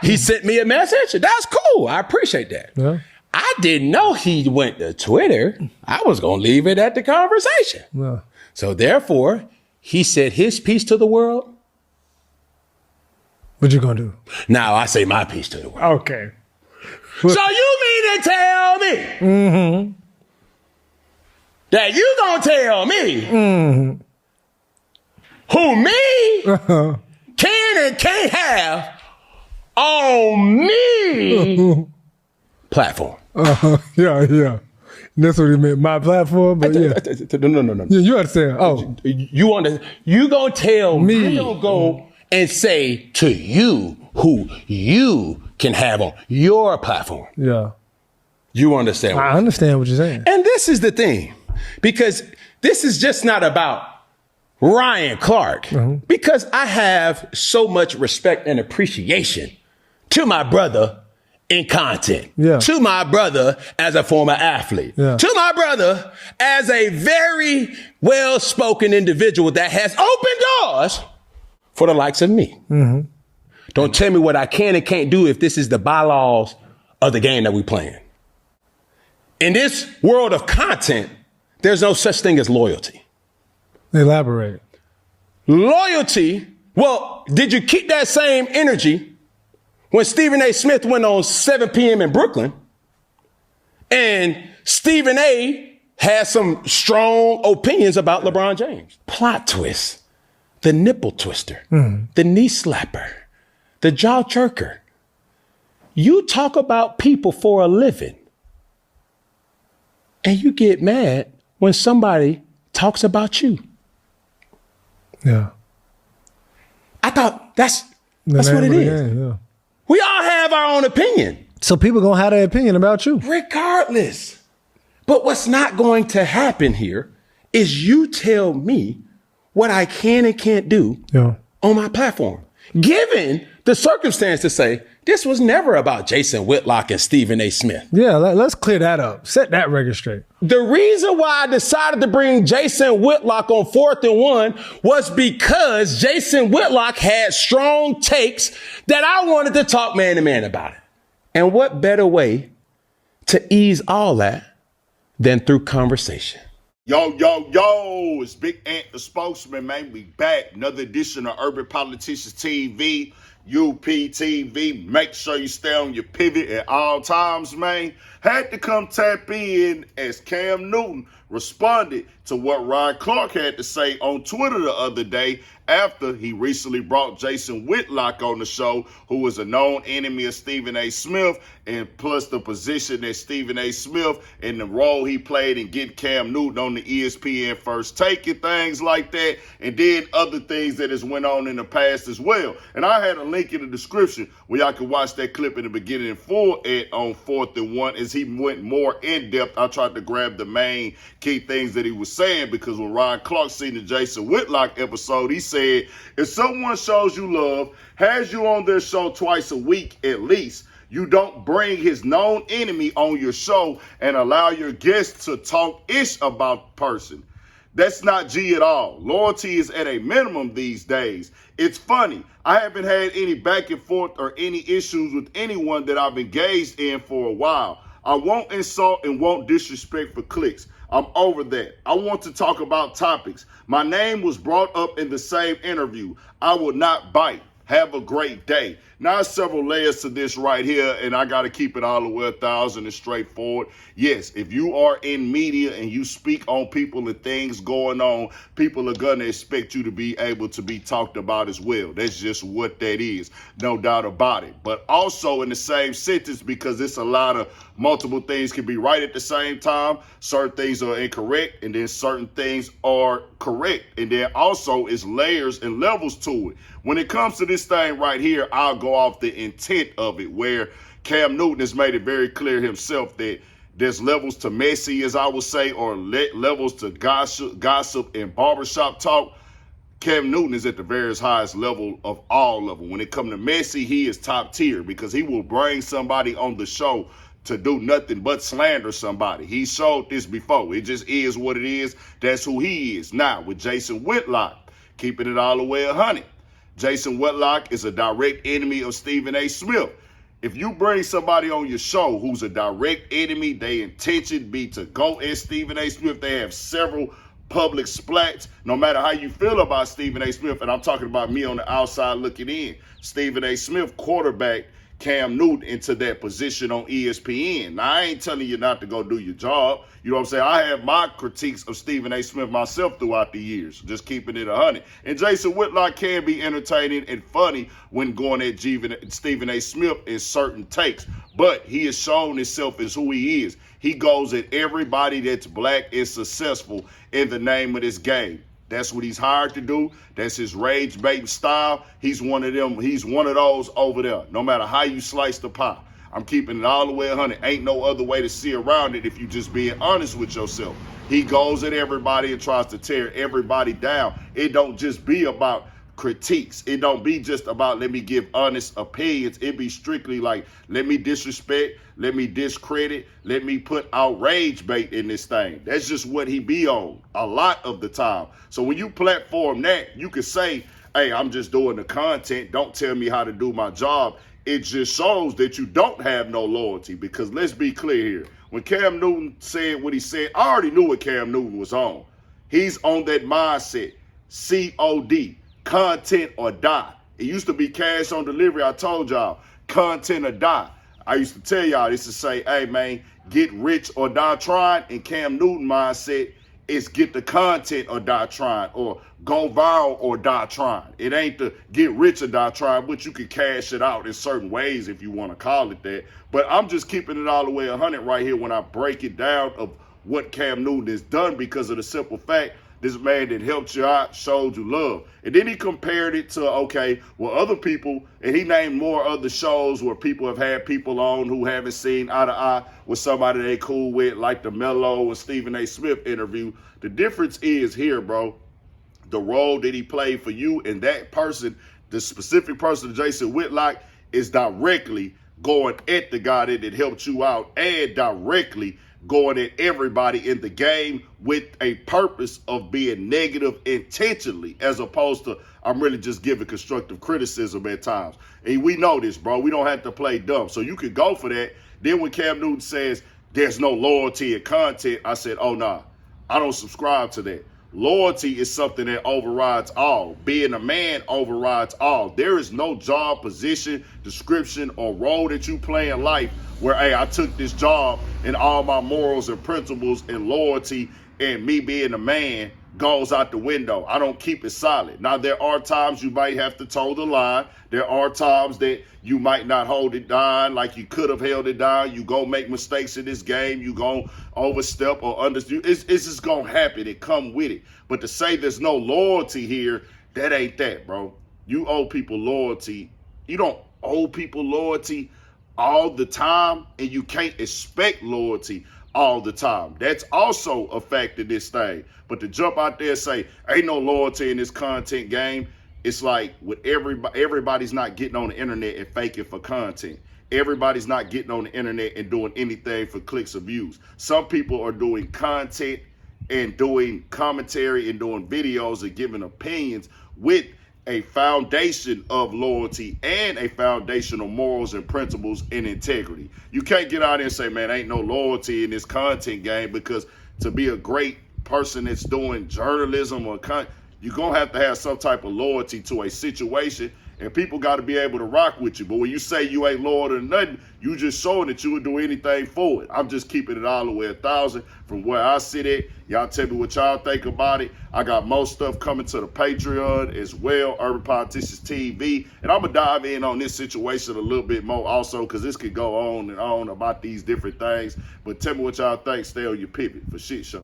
He sent me a message. That's cool. I appreciate that. Yeah. I didn't know he went to Twitter. I was going to leave it at the conversation. Yeah. So therefore, he said his piece to the world. What you gonna do? Now I say my piece to the world. Okay. So you mean to tell me that you gonna tell me who me can and can't have on me platform? Yeah. That's what he meant. My platform, but yeah. No. Yeah, you understand. Oh. You gonna tell me. You gonna go and say to you who you can have on your platform. Yeah. You understand? I understand what you're saying. And this is the thing, because this is just not about Ryan Clark, because I have so much respect and appreciation to my brother in content, to my brother as a former athlete, to my brother as a very well-spoken individual that has opened doors for the likes of me. Don't tell me what I can and can't do if this is the bylaws of the game that we playing. In this world of content, there's no such thing as loyalty. Elaborate. Loyalty, well, did you keep that same energy when Stephen A. Smith went on 7 p.m. in Brooklyn and Stephen A. had some strong opinions about LeBron James? Plot twist. The nipple twister, the knee slapper, the jaw jerker. You talk about people for a living and you get mad when somebody talks about you. Yeah. I thought that's what it is. Game, yeah. We all have our own opinion. So people gonna have their opinion about you. Regardless. But what's not going to happen here is you tell me what I can and can't do on my platform. Given the circumstance to say, this was never about Jason Whitlock and Stephen A. Smith. Yeah, let's clear that up. Set that record straight. The reason why I decided to bring Jason Whitlock on 4th and 1 was because Jason Whitlock had strong takes that I wanted to talk man to man about it. And what better way to ease all that than through conversation? Yo, it's Big Ant, the spokesman, man. We back. Another edition of Urban Politicians TV, UPTV. Make sure you stay on your pivot at all times, man. Had to come tap in as Cam Newton responded to what Ryan Clark had to say on Twitter the other day after he recently brought Jason Whitlock on the show, who was a known enemy of Stephen A. Smith, and plus the position that Stephen A. Smith and the role he played in getting Cam Newton on the ESPN First Take and things like that, and then other things that has went on in the past as well. And I had a link in the description where y'all can watch that clip in the beginning in full on 4th and 1 as he went more in depth. I tried to grab the main key things that he was saying, because when Ryan Clark seen the Jason Whitlock episode, he said, if someone shows you love, has you on their show twice a week at least, you don't bring his known enemy on your show and allow your guests to talk ish about the person. That's not G at all. Loyalty is at a minimum these days. It's funny. I haven't had any back and forth or any issues with anyone that I've engaged in for a while. I won't insult and won't disrespect for clicks. I'm over that. I want to talk about topics. My name was brought up in the same interview. I will not bite. Have a great day. Now, several layers to this right here, and I got to keep it all the way 1,000 and straightforward. Yes, if you are in media and you speak on people and things going on, people are going to expect you to be able to be talked about as well. That's just what that is. No doubt about it. But also in the same sentence, because it's a lot of multiple things can be right at the same time. Certain things are incorrect, and then certain things are correct. And then also it's layers and levels to it. When it comes to this thing right here, I'll go off the intent of it, where Cam Newton has made it very clear himself that there's levels to messy, as I would say, or levels to gossip and barbershop talk. Cam Newton is at the very highest level of all of them. When it comes to messy, he is top tier, because he will bring somebody on the show to do nothing but slander somebody. He showed this before. It just is what it is. That's who he is. Now, with Jason Whitlock, keeping it all the way 100. Jason Whitlock is a direct enemy of Stephen A. Smith. If you bring somebody on your show who's a direct enemy, their intention be to go at Stephen A. Smith. They have several public splats. No matter how you feel about Stephen A. Smith, and I'm talking about me on the outside looking in, Stephen A. Smith quarterbacked Cam Newton into that position on ESPN. Now, I ain't telling you not to go do your job. You know what I'm saying? I have my critiques of Stephen A. Smith myself throughout the years, just keeping it 100. And Jason Whitlock can be entertaining and funny when going at Stephen A. Smith in certain takes. But he has shown himself as who he is. He goes at everybody that's black and successful in the name of this game. That's what he's hired to do. That's his rage baiting style. He's one of them. He's one of those over there. No matter how you slice the pie. I'm keeping it all the way 100. Ain't no other way to see around it if you just being honest with yourself. He goes at everybody and tries to tear everybody down. It don't just be about critiques. It don't be just about let me give honest opinions. It be strictly like let me disrespect, let me discredit, let me put outrage bait in this thing. That's just what he be on a lot of the time. So when you platform that, you can say, hey, I'm just doing the content. Don't tell me how to do my job. It just shows that you don't have no loyalty, because let's be clear here. When Cam Newton said what he said, I already knew what Cam Newton was on. He's on that mindset, COD. Content or die. It used to be cash on delivery. I told y'all, content or die. I used to tell y'all this to say, hey man, get rich or die trying. And Cam Newton mindset is get the content or die trying, or go viral or die trying. It ain't the get rich or die trying, but you can cash it out in certain ways if you want to call it that. But I'm just keeping it all the way 100 right here when I break it down of what Cam Newton has done, because of the simple fact this man that helped you out, showed you love. And then he compared it to, okay, well, other people, and he named more other shows where people have had people on who haven't seen eye to eye with somebody they cool with, like the Mello and Stephen A. Smith interview. The difference is here, bro, the role that he played for you, and that person, the specific person, Jason Whitlock, is directly going at the guy that helped you out, and directly going at everybody in the game with a purpose of being negative intentionally, as opposed to I'm really just giving constructive criticism at times. And we know this, bro. We don't have to play dumb. So you could go for that. Then when Cam Newton says there's no loyalty in content, I said, oh, nah, I don't subscribe to that. Loyalty is something that overrides all. Being a man overrides all. There is no job, position, description, or role that you play in life where, hey, I took this job and all my morals and principles and loyalty and me being a man goes out the window. I don't keep it solid. Now, there are times you might have to toe the line. There are times that you might not hold it down like you could have held it down. You go make mistakes in this game. You go overstep or understep. It's just going to happen. It come with it. But to say there's no loyalty here, that ain't that, bro. You owe people loyalty. You don't owe people loyalty all the time, and you can't expect loyalty all the time. That's also a fact in this thing. But to jump out there and say, ain't no loyalty in this content game, it's like with everybody's not getting on the internet and faking for content. Everybody's not getting on the internet and doing anything for clicks or views. Some people are doing content and doing commentary and doing videos and giving opinions with a foundation of loyalty and a foundation of morals and principles and integrity. You can't get out there and say, man, ain't no loyalty in this content game, because to be a great person that's doing journalism or you're going to have some type of loyalty to a situation, and people got to be able to rock with you. But when you say you ain't loyal to nothing, you just showing that you would do anything for it. I'm just keeping it all the way 1,000 from where I sit at. Y'all tell me what y'all think about it. I got more stuff coming to the Patreon as well, Urban Politicians TV. And I'm going to dive in on this situation a little bit more also, because this could go on and on about these different things. But tell me what y'all think. Stay on your pivot for shit show.